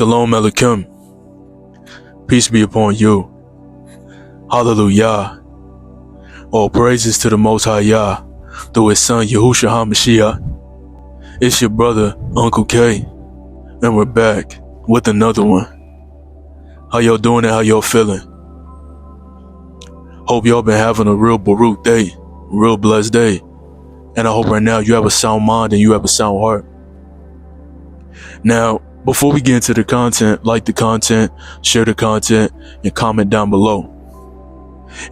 Shalom Aleichem. Peace be upon you. Hallelujah. All praises to the Most High Yah through His Son Yahushua HaMashiach. It's your brother, Uncle K, and we're back with another one. How y'all doing and how y'all feeling? Hope y'all been having a real Baruch day, real blessed day. And I hope right now you have a sound mind and you have a sound heart. Now, before we get into the content, like the content, share the content, and comment down below.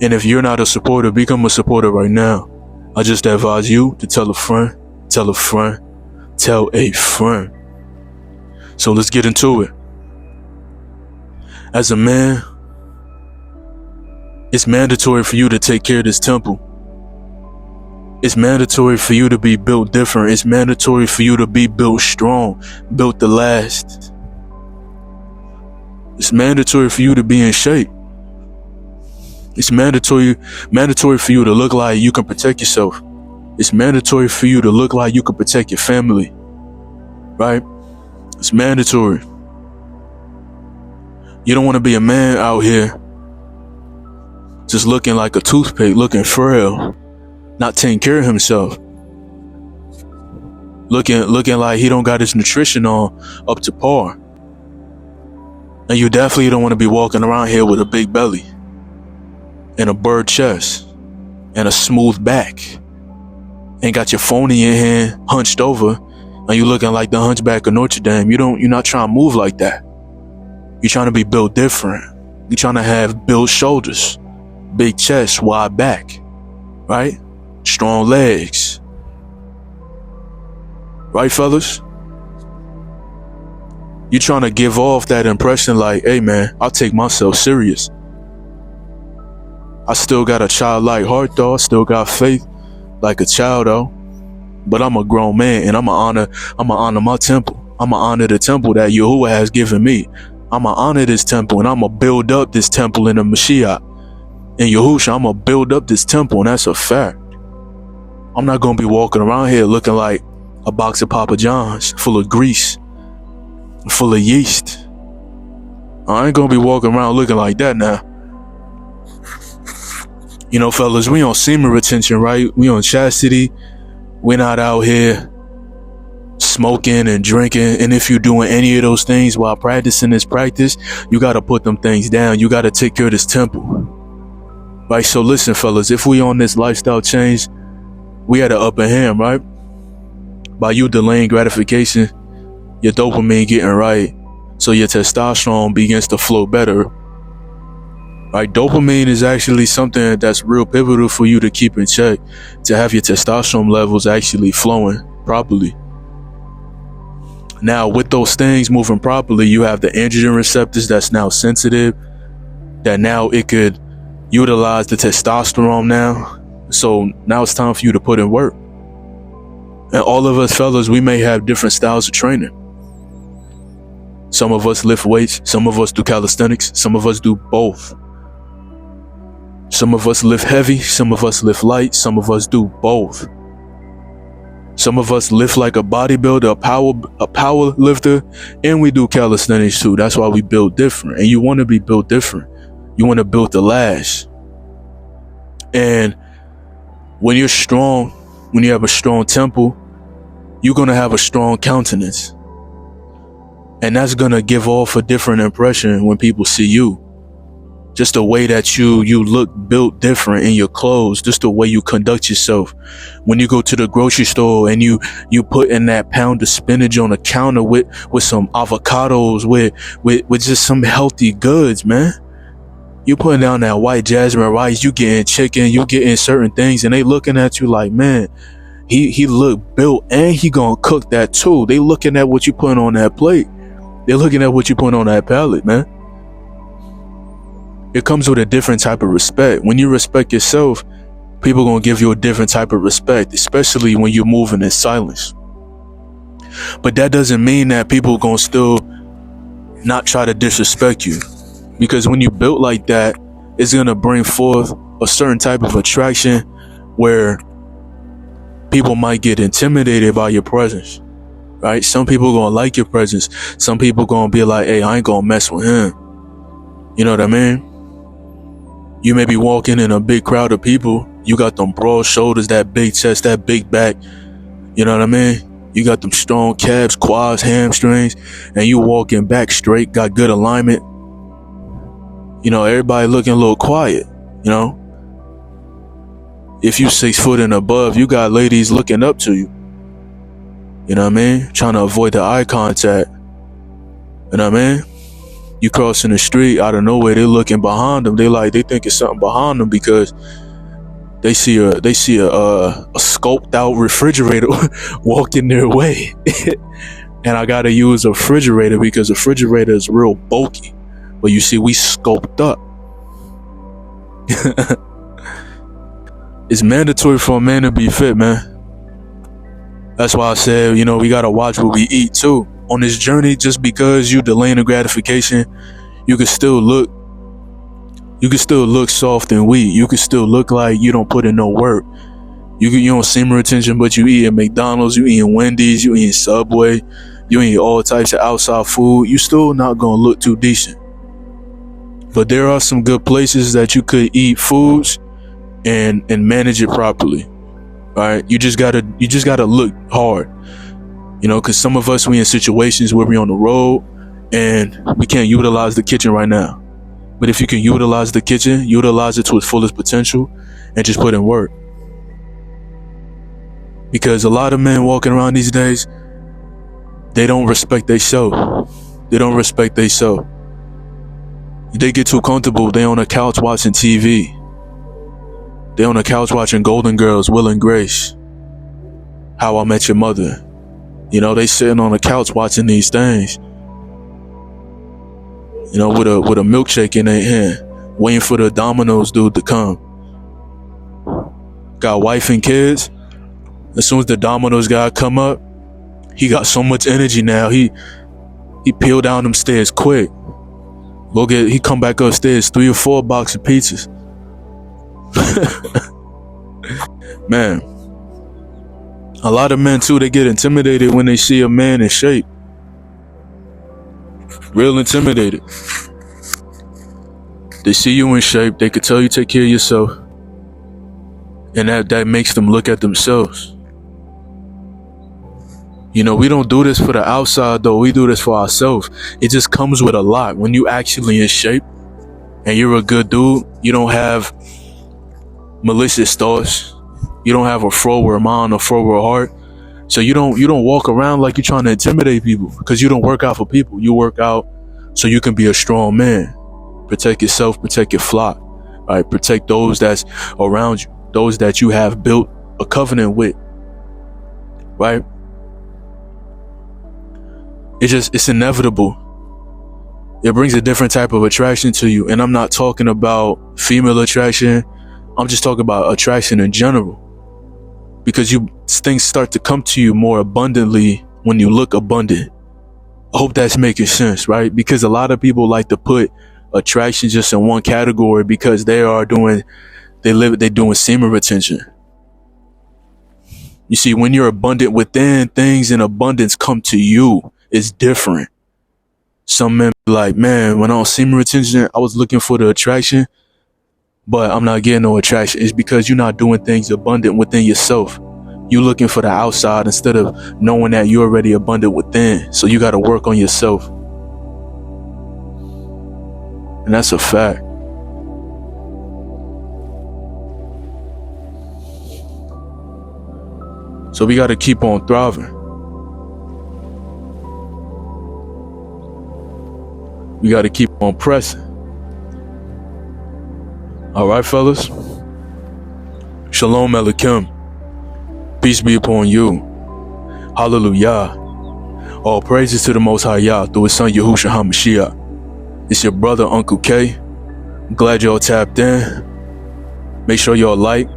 And if you're not a supporter, become a supporter right now. I just advise you to tell a friend, tell a friend, tell a friend. So let's get into it. As a man, it's mandatory for you to take care of this temple. It's mandatory for you to be built different. It's mandatory for you to be built strong, built to last. It's mandatory for you to be in shape. It's mandatory for you to look like you can protect yourself. It's mandatory for you to look like you can protect your family. Right? It's mandatory. You don't want to be a man out here just looking like a toothpick, looking frail, not taking care of himself, looking like he don't got his nutrition on up to par. And you definitely don't want to be walking around here with a big belly and a bird chest and a smooth back and got your phone in your hand hunched over and you looking like the hunchback of Notre Dame. You're not trying to move like that. You're trying to be built different. You're trying to have built shoulders, big chest, wide back, right? Strong legs. Right, fellas? You trying to give off that impression like, hey man, I take myself serious. I still got a childlike heart though. I still got faith like a child though. But I'm a grown man and I'ma honor my temple. I'ma honor the temple that Yahuwah has given me. I'ma honor this temple and I'ma build up this temple in the Mashiach. In Yahushua, I'ma build up this temple, and that's a fact. I'm not gonna be walking around here looking like a box of Papa John's full of grease, full of yeast. I ain't gonna be walking around looking like that now. You know, fellas, we on semen retention, right? We on chastity. We're not out here smoking and drinking. And if you're doing any of those things while practicing this practice, you gotta put them things down. You gotta take care of this temple. Right, so listen, fellas, if we on this lifestyle change, we had an upper hand, right? By you delaying gratification, your dopamine getting right, so your testosterone begins to flow better. Right, dopamine is actually something that's real pivotal for you to keep in check, to have your testosterone levels actually flowing properly. Now, with those things moving properly, you have the androgen receptors that's now sensitive, that now it could utilize the testosterone now. So now it's time for you to put in work. And all of us fellas, we may have different styles of training. Some of us lift weights, some of us do calisthenics, some of us do both. Some of us lift heavy, some of us lift light, some of us do both. Some of us lift like a bodybuilder, a power lifter, and we do calisthenics too. That's why we build different. And you want to be built different. You want to build the last. And when you're strong, when you have a strong temple, you're going to have a strong countenance. And that's going to give off a different impression when people see you. Just the way that you look built different in your clothes, just the way you conduct yourself. When you go to the grocery store and you put in that pound of spinach on the counter with some avocados, with just some healthy goods, man. You putting down that white jasmine rice, you getting chicken, you getting certain things, and they looking at you like, man, he look built and he gonna cook that too. They looking at what you putting on that plate. They're looking at what you putting on that pallet, man. It comes with a different type of respect. When you respect yourself, people gonna give you a different type of respect, especially when you're moving in silence. But that doesn't mean that people gonna still not try to disrespect you. Because when you built like that, it's going to bring forth a certain type of attraction where people might get intimidated by your presence. right? Some people gonna like your presence. Some people gonna be like, hey, I ain't gonna mess with him. You know what I mean? You may be walking in a big crowd of people. You got them broad shoulders, that big chest, that big back. You know what I mean? You got them strong calves, quads, hamstrings, and you walking back straight, got good alignment. You know, everybody looking a little quiet, you know? If you 6 foot and above, you got ladies looking up to you. You know what I mean? Trying to avoid the eye contact. You know what I mean? You crossing the street out of nowhere, they looking behind them. They think it's something behind them because they see a scoped out refrigerator walking their way. And I gotta use a refrigerator because the refrigerator is real bulky. But you see, we scoped up. It's mandatory for a man to be fit, man. That's why I said, you know, we gotta watch what we eat too. On this journey, just because you delaying the gratification, you can still look soft and weak. You can still look like you don't put in no work. You don't seem retention, but you eating McDonald's, you eating Wendy's, you eating Subway, you eating all types of outside food. You still not gonna look too decent. But there are some good places that you could eat foods and manage it properly. All right, you just gotta look hard. You know, because some of us, we in situations where we on the road and we can't utilize the kitchen right now. But if you can utilize the kitchen, utilize it to its fullest potential and just put in work. Because a lot of men walking around these days, they don't respect themselves. They don't respect themselves. They get too comfortable. They on the couch watching TV. They on the couch watching Golden Girls, Will and Grace, How I Met Your Mother. You know, they sitting on the couch watching these things. You know, with a milkshake in their hand, waiting for the Domino's dude to come. Got wife and kids. As soon as the Domino's guy come up, he got so much energy now. He peeled down them stairs quick. He come back upstairs, 3 or 4 boxes of pizzas. Man. A lot of men too, they get intimidated when they see a man in shape. Real intimidated. They see you in shape, they could tell you take care of yourself. And that makes them look at themselves. You know, we don't do this for the outside though, we do this for ourselves. It just comes with a lot. When you actually in shape and you're a good dude, you don't have malicious thoughts. You don't have a froward mind or froward heart. So you don't walk around like you're trying to intimidate people, because you don't work out for people. You work out so you can be a strong man. Protect yourself, protect your flock. Right? Protect those that's around you, those that you have built a covenant with. Right? It's inevitable. It brings a different type of attraction to you. And I'm not talking about female attraction. I'm just talking about attraction in general. Because things start to come to you more abundantly when you look abundant. I hope that's making sense, right? Because a lot of people like to put attraction just in one category because they're doing semen retention. You see, when you're abundant within, things in abundance come to you. It's different. Some men be like, man, when I was semen retention, I was looking for the attraction, but I'm not getting no attraction. It's because you're not doing things abundant within yourself. You're looking for the outside instead of knowing that you're already abundant within. So you got to work on yourself. And that's a fact. So we got to keep on thriving. We got to keep on pressing. All right, fellas. Shalom Aleichem. Peace be upon you. Hallelujah. All praises to the Most High Yah through His Son Yahushua HaMashiach. It's your brother, Uncle K. I'm glad y'all tapped in. Make sure y'all like,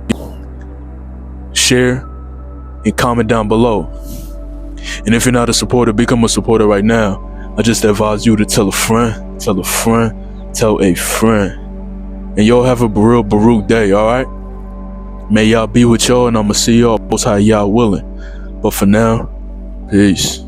share, and comment down below. And if you're not a supporter, become a supporter right now. I just advise you to tell a friend, tell a friend, tell a friend. And y'all have a real Baruch day, alright? May y'all be with y'all, and I'ma see y'all Most High Yah willing. But for now, peace.